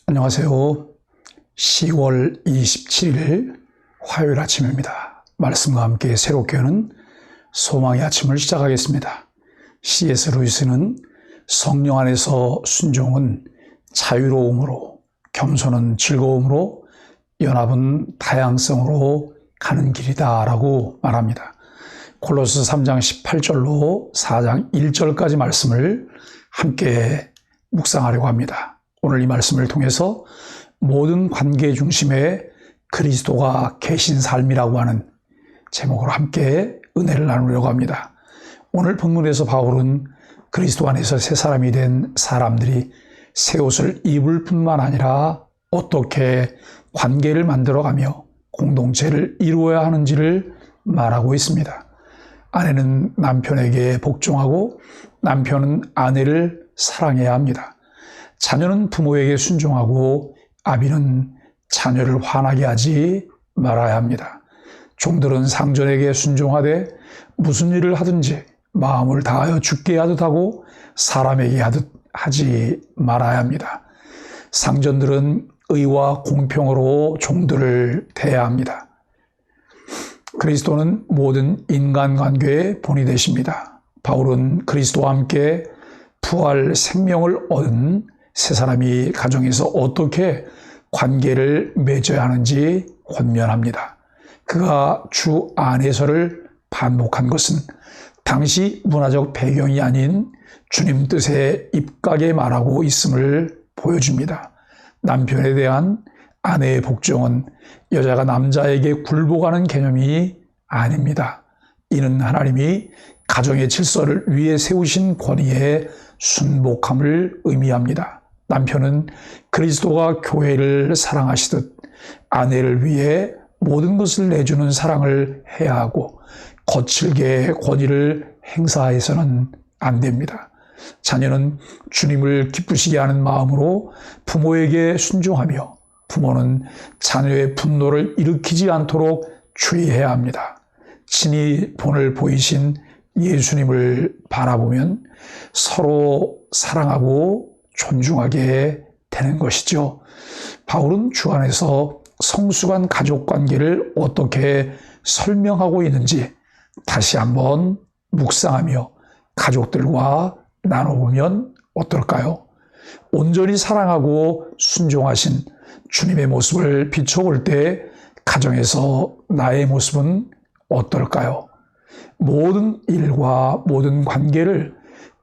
안녕하세요. 10월 27일 화요일 아침입니다. 말씀과 함께 새롭게 하는 소망의 아침을 시작하겠습니다. C.S. 루이스는 성령 안에서 순종은 자유로움으로, 겸손은 즐거움으로, 연합은 다양성으로 가는 길이다 라고 말합니다. 골로새 3장 18절로 4장 1절까지 말씀을 함께 묵상하려고 합니다. 오늘 이 말씀을 통해서 모든 관계 중심에 그리스도가 계신 삶이라고 하는 제목으로 함께 은혜를 나누려고 합니다. 오늘 본문에서 바울은 그리스도 안에서 새 사람이 된 사람들이 새 옷을 입을 뿐만 아니라 어떻게 관계를 만들어가며 공동체를 이루어야 하는지를 말하고 있습니다. 아내는 남편에게 복종하고 남편은 아내를 사랑해야 합니다. 자녀는 부모에게 순종하고 아비는 자녀를 화나게 하지 말아야 합니다. 종들은 상전에게 순종하되 무슨 일을 하든지 마음을 다하여 주께 하듯 하고 사람에게 하듯 하지 말아야 합니다. 상전들은 의와 공평으로 종들을 대해야 합니다. 그리스도는 모든 인간관계의 본이 되십니다. 바울은 그리스도와 함께 부활 생명을 얻은 새 사람이 가정에서 어떻게 관계를 맺어야 하는지 권면합니다. 그가 주 안에서를 반복한 것은 당시 문화적 배경이 아닌 주님 뜻에 입각에 말하고 있음을 보여줍니다. 남편에 대한 아내의 복종은 여자가 남자에게 굴복하는 개념이 아닙니다. 이는 하나님이 가정의 질서를 위해 세우신 권위에 순복함을 의미합니다. 남편은 그리스도가 교회를 사랑하시듯 아내를 위해 모든 것을 내주는 사랑을 해야 하고 거칠게 권위를 행사해서는 안 됩니다. 자녀는 주님을 기쁘시게 하는 마음으로 부모에게 순종하며 부모는 자녀의 분노를 일으키지 않도록 주의해야 합니다. 친히 본을 보이신 예수님을 바라보면 서로 사랑하고 존중하게 되는 것이죠. 바울은 주 안에서 성숙한 가족관계를 어떻게 설명하고 있는지 다시 한번 묵상하며 가족들과 나눠보면 어떨까요? 온전히 사랑하고 순종하신 주님의 모습을 비춰볼 때 가정에서 나의 모습은 어떨까요? 모든 일과 모든 관계를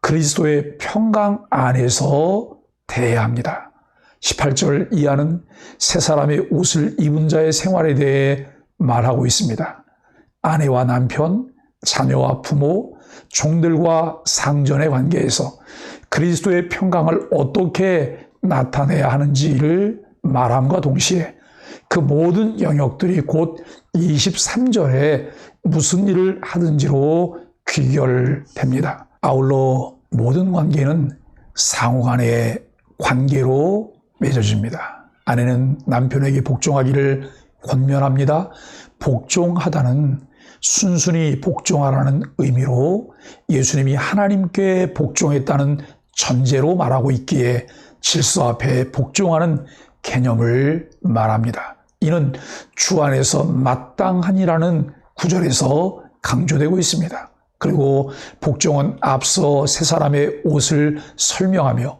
그리스도의 평강 안에서 대해야 합니다. 18절 이하는 새 사람의 옷을 입은 자의 생활에 대해 말하고 있습니다. 아내와 남편, 자녀와 부모, 종들과 상전의 관계에서 그리스도의 평강을 어떻게 나타내야 하는지를 말함과 동시에 그 모든 영역들이 곧 23절에 무슨 일을 하든지로 귀결됩니다. 아울러 모든 관계는 상호간의 관계로 맺어집니다. 아내는 남편에게 복종하기를 권면합니다. 복종하다는 순순히 복종하라는 의미로 예수님이 하나님께 복종했다는 전제로 말하고 있기에 질서 앞에 복종하는 개념을 말합니다. 이는 주 안에서 마땅하니라는 구절에서 강조되고 있습니다. 그리고 복종은 앞서 새 사람의 옷을 설명하며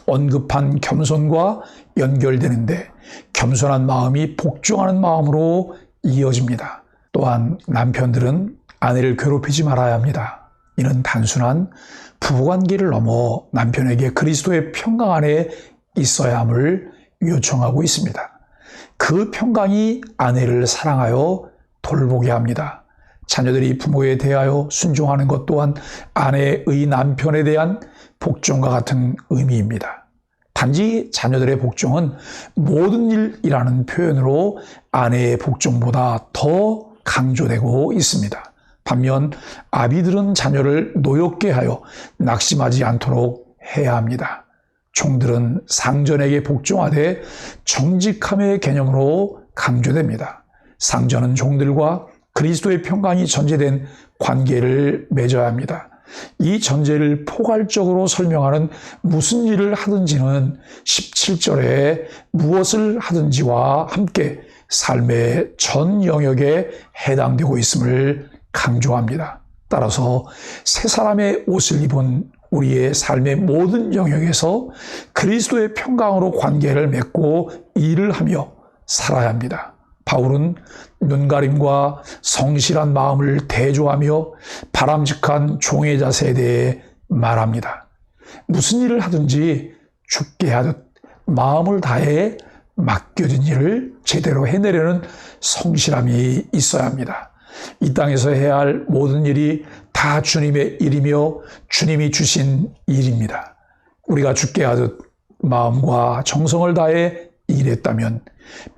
언급한 겸손과 연결되는데 겸손한 마음이 복종하는 마음으로 이어집니다. 또한 남편들은 아내를 괴롭히지 말아야 합니다. 이는 단순한 부부관계를 넘어 남편에게 그리스도의 평강 안에 있어야 함을 요청하고 있습니다. 그 평강이 아내를 사랑하여 돌보게 합니다. 자녀들이 부모에 대하여 순종하는 것 또한 아내의 남편에 대한 복종과 같은 의미입니다. 단지 자녀들의 복종은 모든 일이라는 표현으로 아내의 복종보다 더 강조되고 있습니다. 반면 아비들은 자녀를 노엽게 하여 낙심하지 않도록 해야 합니다. 종들은 상전에게 복종하되 정직함의 개념으로 강조됩니다. 상전은 종들과 그리스도의 평강이 전제된 관계를 맺어야 합니다. 이 전제를 포괄적으로 설명하는 무슨 일을 하든지는 17절에 무엇을 하든지와 함께 삶의 전 영역에 해당되고 있음을 강조합니다. 따라서 새 사람의 옷을 입은 우리의 삶의 모든 영역에서 그리스도의 평강으로 관계를 맺고 일을 하며 살아야 합니다. 바울은 눈가림과 성실한 마음을 대조하며 바람직한 종의 자세에 대해 말합니다. 무슨 일을 하든지 죽게 하듯 마음을 다해 맡겨진 일을 제대로 해내려는 성실함이 있어야 합니다. 이 땅에서 해야 할 모든 일이 다 주님의 일이며 주님이 주신 일입니다. 우리가 죽게 하듯 마음과 정성을 다해 일했다면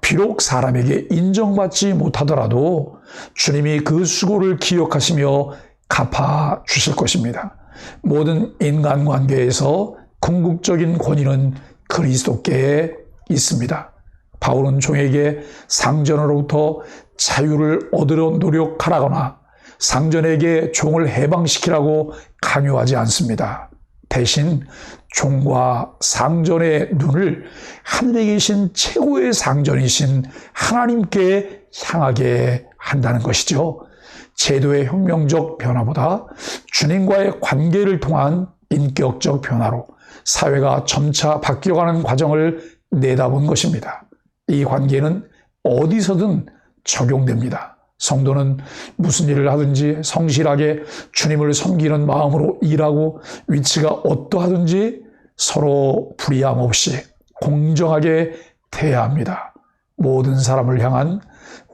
비록 사람에게 인정받지 못하더라도 주님이 그 수고를 기억하시며 갚아 주실 것입니다. 모든 인간관계에서 궁극적인 권위는 그리스도께 있습니다. 바울은 종에게 상전으로부터 자유를 얻으려 노력하라거나 상전에게 종을 해방시키라고 강요하지 않습니다. 대신 종과 상전의 눈을 하늘에 계신 최고의 상전이신 하나님께 향하게 한다는 것이죠. 제도의 혁명적 변화보다 주님과의 관계를 통한 인격적 변화로 사회가 점차 바뀌어가는 과정을 내다본 것입니다. 이 관계는 어디서든 적용됩니다. 성도는 무슨 일을 하든지 성실하게 주님을 섬기는 마음으로 일하고 위치가 어떠하든지 서로 불의함 없이 공정하게 대해야 합니다. 모든 사람을 향한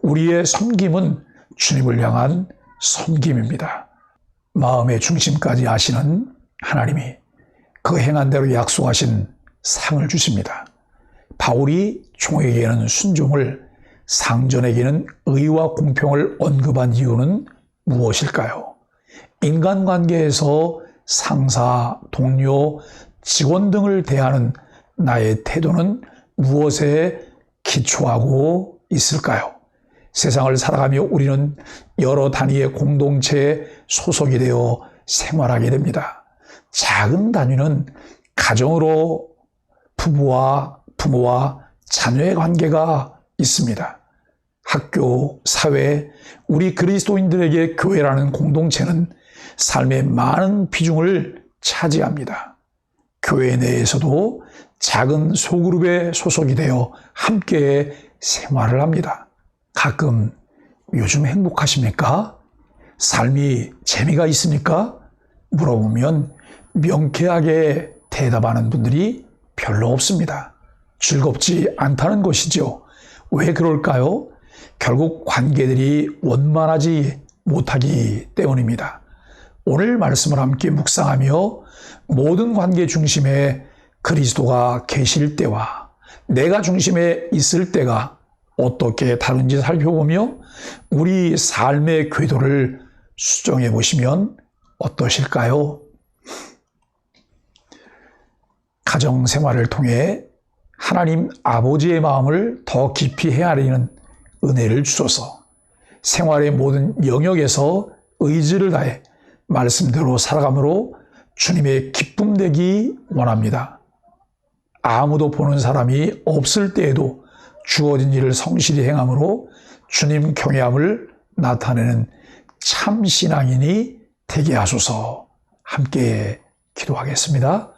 우리의 섬김은 주님을 향한 섬김입니다. 마음의 중심까지 아시는 하나님이 그 행한 대로 약속하신 상을 주십니다. 바울이 종에게는 순종을, 상전에게는 의와 공평을 언급한 이유는 무엇일까요? 인간관계에서 상사, 동료, 직원 등을 대하는 나의 태도는 무엇에 기초하고 있을까요? 세상을 살아가며 우리는 여러 단위의 공동체에 소속이 되어 생활하게 됩니다. 작은 단위는 가정으로 부모와 자녀의 관계가 있습니다. 학교, 사회, 우리 그리스도인들에게 교회라는 공동체는 삶의 많은 비중을 차지합니다. 교회 내에서도 작은 소그룹에 소속이 되어 함께 생활을 합니다. 가끔 요즘 행복하십니까? 삶이 재미가 있습니까? 물어보면 명쾌하게 대답하는 분들이 별로 없습니다. 즐겁지 않다는 것이죠. 왜 그럴까요? 결국 관계들이 원만하지 못하기 때문입니다. 오늘 말씀을 함께 묵상하며 모든 관계 중심에 그리스도가 계실 때와 내가 중심에 있을 때가 어떻게 다른지 살펴보며 우리 삶의 궤도를 수정해 보시면 어떠실까요? 가정 생활을 통해 하나님 아버지의 마음을 더 깊이 헤아리는 은혜를 주소서. 생활의 모든 영역에서 의지를 다해 말씀대로 살아감으로 주님의 기쁨 되기 원합니다. 아무도 보는 사람이 없을 때에도 주어진 일을 성실히 행함으로 주님 경외함을 나타내는 참 신앙인이 되게 하소서. 함께 기도하겠습니다.